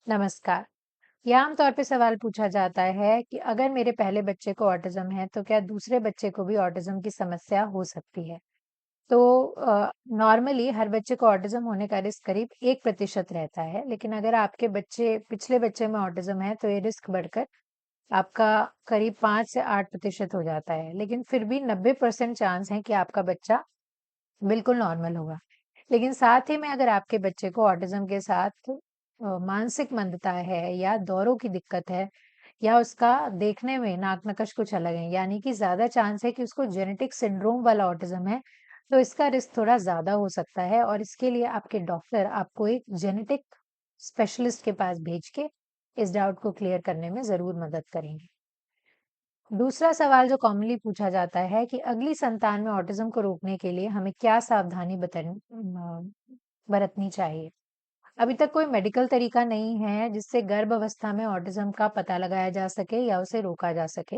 नमस्कार। ये आम तौर पे सवाल पूछा जाता है कि अगर मेरे पहले बच्चे को ऑटिज्म है, तो क्या दूसरे बच्चे को भी ऑटिज्म की समस्या हो सकती है? तो नॉर्मली हर बच्चे को ऑटिज्म होने का रिस्क करीब 1% रहता है, लेकिन अगर आपके बच्चे पिछले बच्चे में ऑटिज्म है, तो ये रिस्क बढ़कर आपका करीब 5 से 8% हो जाता है। लेकिन फिर भी 90% चांस है कि आपका बच्चा बिल्कुल नॉर्मल होगा। लेकिन साथ ही में अगर आपके बच्चे को ऑटिज़्म के साथ मानसिक मंदता है या दौरों की दिक्कत है या उसका देखने में नाक-नक्श कुछ अलग है, यानी कि ज़्यादा चांस है कि उसको जेनेटिक सिंड्रोम वाला ऑटिज़्म है, तो इसका रिस्क थोड़ा ज़्यादा हो सकता है और इसके लिए आपके डॉक्टर आपको एक जेनेटिक स्पेशलिस्ट के पास भेज के इस डाउट को क्लियर करने में ज़रूर मदद करेंगे। दूसरा सवाल जो कॉमनली पूछा जाता है कि अगली संतान में ऑटिज्म को रोकने के लिए हमें क्या सावधानी बरतनी चाहिए। अभी तक कोई मेडिकल तरीका नहीं है जिससे गर्भ अवस्था में ऑटिज्म का पता लगाया जा सके या उसे रोका जा सके।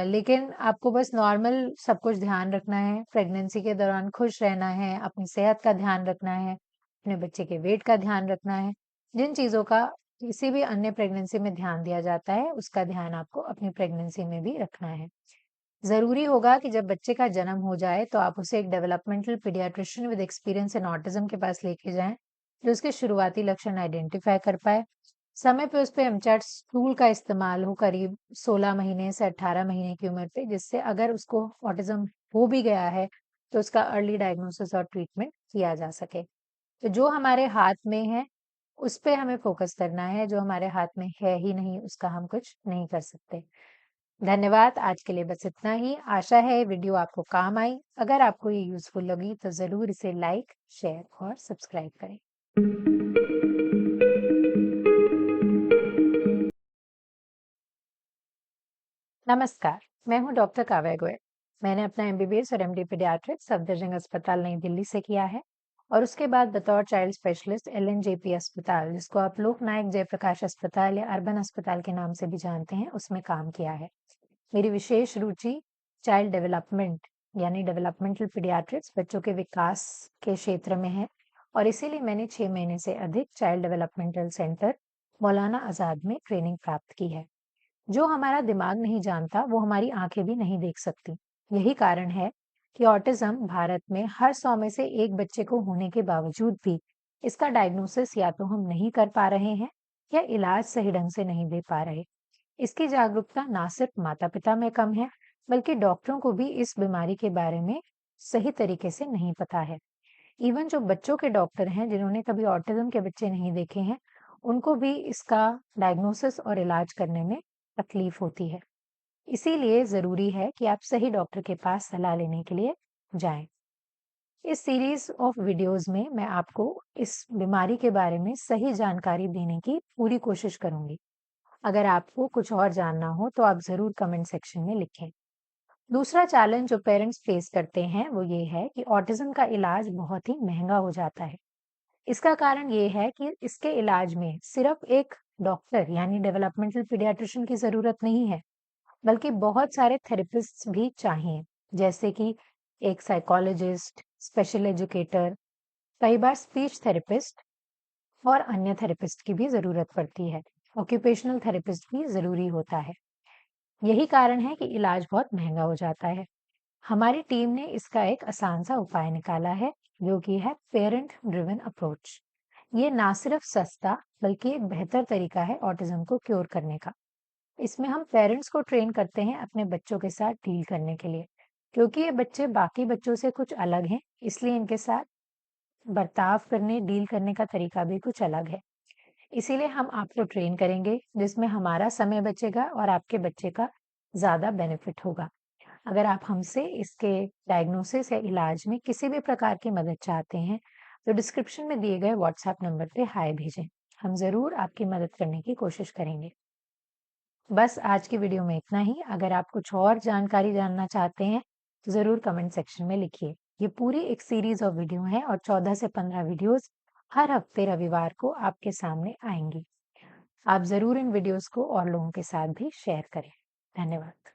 लेकिन आपको बस नॉर्मल सब कुछ ध्यान रखना है, प्रेगनेंसी के दौरान खुश रहना है, अपनी सेहत का ध्यान रखना है, अपने बच्चे के वेट का ध्यान रखना है। जिन चीज़ों का किसी भी अन्य प्रेगनेंसी में ध्यान दिया जाता है, उसका ध्यान आपको अपनी प्रेगनेंसी में भी रखना है। ज़रूरी होगा कि जब बच्चे का जन्म हो जाए, तो आप उसे एक developmental paediatrician with experience in autism के पास लेके जाएँ, जो उसके शुरुआती लक्षण आइडेंटिफ़ाई कर पाए। समय पे उस पे एमचैट टूल का इस्तेमाल हो करीब 16 महीने से 18 महीने की उम्र पे, जिससे अगर उसको ऑटिज्म हो भी गया है, तो उसका अर्ली डायग्नोसिस और ट्रीटमेंट किया जा सके। तो जो हमारे हाथ में है, उस पे हमें फ़ोकस करना है, जो हमारे हाथ में है ही नहीं, उसका हम कुछ नहीं कर सकते। धन्यवाद, आज के लिए बस इतना ही। आशा है ये वीडियो आपको काम आई। अगर आपको ये यूज़फुल लगी, तो ज़रूर इसे लाइक, शेयर और सब्सक्राइब करें। नमस्कार, मैं हूँ डॉक्टर काव्या गोयल। मैंने अपना एमबीबीएस और एमडी पीडियाट्रिक्स सफदरजंग अस्पताल नई दिल्ली से किया है और उसके बाद बतौर चाइल्ड स्पेशलिस्ट एलएनजेपी अस्पताल, जिसको आप लोकनायक जयप्रकाश अस्पताल या अर्बन अस्पताल के नाम से भी जानते हैं, उसमें काम किया है। मेरी विशेष रुचि चाइल्ड डेवलपमेंट यानी डेवलपमेंटल पीडियाट्रिक्स बच्चों के विकास के क्षेत्र में है और इसीलिए मैंने 6 महीने से अधिक child developmental centre Maulana Azad में ट्रेनिंग प्राप्त की है। जो हमारा दिमाग नहीं जानता, वो हमारी आंखें भी नहीं देख सकती। यही कारण है कि ऑटिज्म भारत में हर 100 में से एक बच्चे को होने के बावजूद भी इसका डायग्नोसिस या तो हम नहीं कर पा रहे हैं या इलाज सही ढंग से नहीं दे पा रहे। इसकी जागरूकता ना सिर्फ माता-पिता में कम है, बल्कि डॉक्टरों को भी इस बीमारी के बारे में सही तरीके से नहीं पता है। इवन जो बच्चों के डॉक्टर हैं, जिन्होंने कभी ऑटिज्म के बच्चे नहीं देखे हैं, उनको भी इसका डायग्नोसिस और इलाज करने में तकलीफ होती है। इसीलिए ज़रूरी है कि आप सही डॉक्टर के पास सलाह लेने के लिए जाएँ। इस सीरीज़ ऑफ वीडियोज़ में मैं आपको इस बीमारी के बारे में सही जानकारी देने की पूरी कोशिश करूँगी। अगर आपको कुछ और जानना हो, तो आप ज़रूर कमेंट सेक्शन में लिखें। दूसरा चैलेंज जो पेरेंट्स फेस करते हैं, वो ये है कि ऑटिज्म का इलाज बहुत ही महँगा हो जाता है। इसका कारण ये है कि इसके इलाज में सिर्फ एक डॉक्टर यानी डेवलपमेंटल पीडियाट्रिशियन की ज़रूरत नहीं है, बल्कि बहुत सारे थेरेपिस्ट्स भी चाहिए, जैसे कि एक साइकोलॉजिस्ट, स्पेशल एजुकेटर, कई बार स्पीच थेरेपिस्ट और अन्य थेरेपिस्ट की भी ज़रूरत पड़ती है। ऑक्यूपेशनल थेरेपिस्ट भी ज़रूरी होता है। यही कारण है कि इलाज बहुत महँगा हो जाता है। हमारी टीम ने इसका एक आसान सा उपाय निकाला है, जो कि है पेरेंट ड्रिवन अप्रोच। ये ना सिर्फ सस्ता, बल्कि एक बेहतर तरीका है ऑटिज्म को क्योर करने का। इसमें हम पेरेंट्स को ट्रेन करते हैं अपने बच्चों के साथ डील करने के लिए। क्योंकि ये बच्चे बाकी बच्चों से कुछ अलग हैं, इसलिए इनके साथ बर्ताव करने, डील करने का तरीका भी कुछ अलग है। इसीलिए हम आपको ट्रेन करेंगे, जिसमें हमारा समय बचेगा और आपके बच्चे का ज़्यादा बेनिफिट होगा। अगर आप हमसे इसके डायग्नोसिस या इलाज में किसी भी प्रकार की मदद चाहते हैं, तो डिस्क्रिप्शन में दिए गए व्हाट्सएप नंबर पे हाय भेजें। हम ज़रूर आपकी मदद करने की कोशिश करेंगे। बस आज की वीडियो में इतना ही। अगर आप कुछ और जानकारी जानना चाहते हैं, तो ज़रूर कमेंट सेक्शन में लिखिए। ये पूरी एक सीरीज़ ऑफ वीडियो है और 14 से 15 वीडियोज़ हर हफ्ते रविवार को आपके सामने आएँगी। आप ज़रूर इन वीडियोज़ को और लोगों के साथ भी शेयर करें। धन्यवाद।